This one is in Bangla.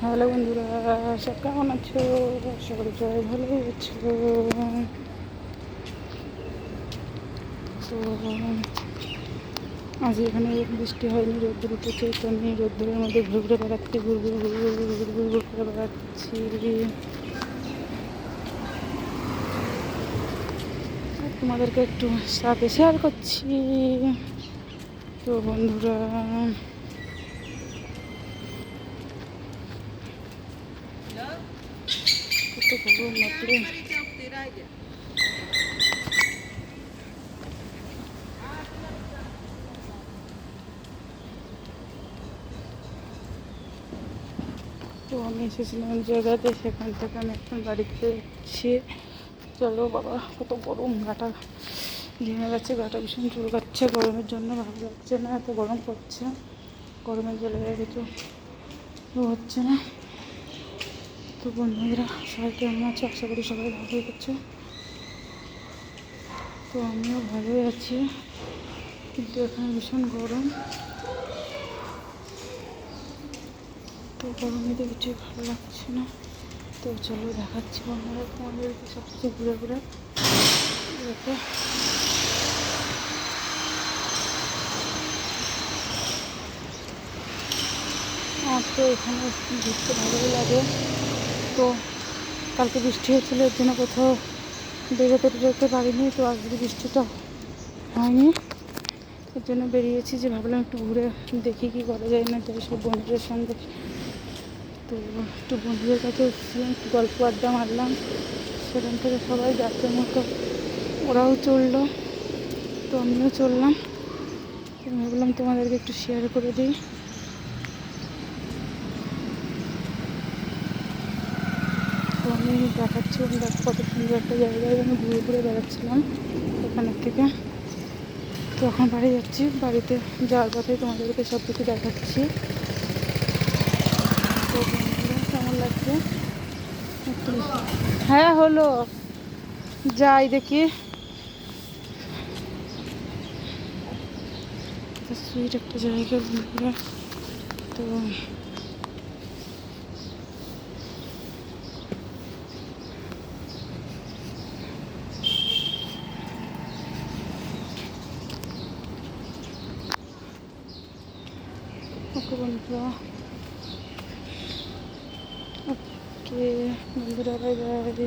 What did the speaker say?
হ্যালো বন্ধুরা, সব কেমন আছো? আশা করি সবাই ভালোই আছো। তো আজ এখানে বৃষ্টি হয়নি, রোদ্দুর উঠেছে। তো আমি রোদ্দুরের মধ্যে ঘুরে ঘুরে বেড়াচ্ছি, ঘুর ঘুর ঘুর ঘুর ঘুর ঘুর ঘুর ঘুর করে বেড়াচ্ছি। আর তোমাদেরকে একটু সাথে শেয়ার করছি। তো বন্ধুরা, কত গরম বাপরে। তো আমি এসেছিলাম জায়গাতে, সেখান থেকে আমি এখন বাড়িতে যাচ্ছি। চলো বাবা, কত গরম, গাটা ঘেমে গেছে, গাটা ভীষণ চুলকাচ্ছে গরমের জন্য। ভালো লাগছে না, এত গরম পড়ছে। গরমের জলে কিছু হচ্ছে না। তো বন্ধুরা, সবাই কেমন আছে? আশা করি সবাই ভালোই আছে। তো আমিও ভালোই আছি, কিন্তু এখানে ভীষণ গরম। তো গরমেতে কিছুই ভালো লাগছে না। তো চলো দেখাচ্ছি বন্ধুরা তোমাদেরকে সব কিছু ঘুরে ঘুরে দেখে। আমার তো এখানে ঘুরতে ভালোই লাগে। তো কালকে বৃষ্টি হয়েছিল, এর জন্য কোথাও বেরোতে পারিনি। তো আজকে বৃষ্টিটা হয়নি, এর জন্য বেরিয়েছি, যে ভাবলাম একটু ঘুরে দেখি কী করা যায় না যায় সব বন্ধুদের সঙ্গে। তো একটু বন্ধুদের কাছে এসেছিলাম, একটু গল্প আড্ডা মারলাম। সেখান থেকে সবাই যাচ্ছে মতো ওরাও চললো, তো আমিও চললাম। ভাবলাম তোমাদেরকে একটু শেয়ার করে দিই। তো আমি দেখাচ্ছিলাম, দেখো কত সুন্দর একটা জায়গায় আমি ঘুরে ঘুরে বেড়াচ্ছিলাম এখানের থেকে। তো এখন বাড়ি যাচ্ছি, বাড়িতে যাওয়ার পথে তোমাদেরকে সব কিছু দেখাচ্ছি। তো বন্ধুরা, কেমন লাগছে? হ্যাঁ হলো, যাই দেখি। সুইট একটা জায়গা বন্ধুরা। তো ওকে বন্ধুরা, ওকে বন্ধুরা, বাই বাই।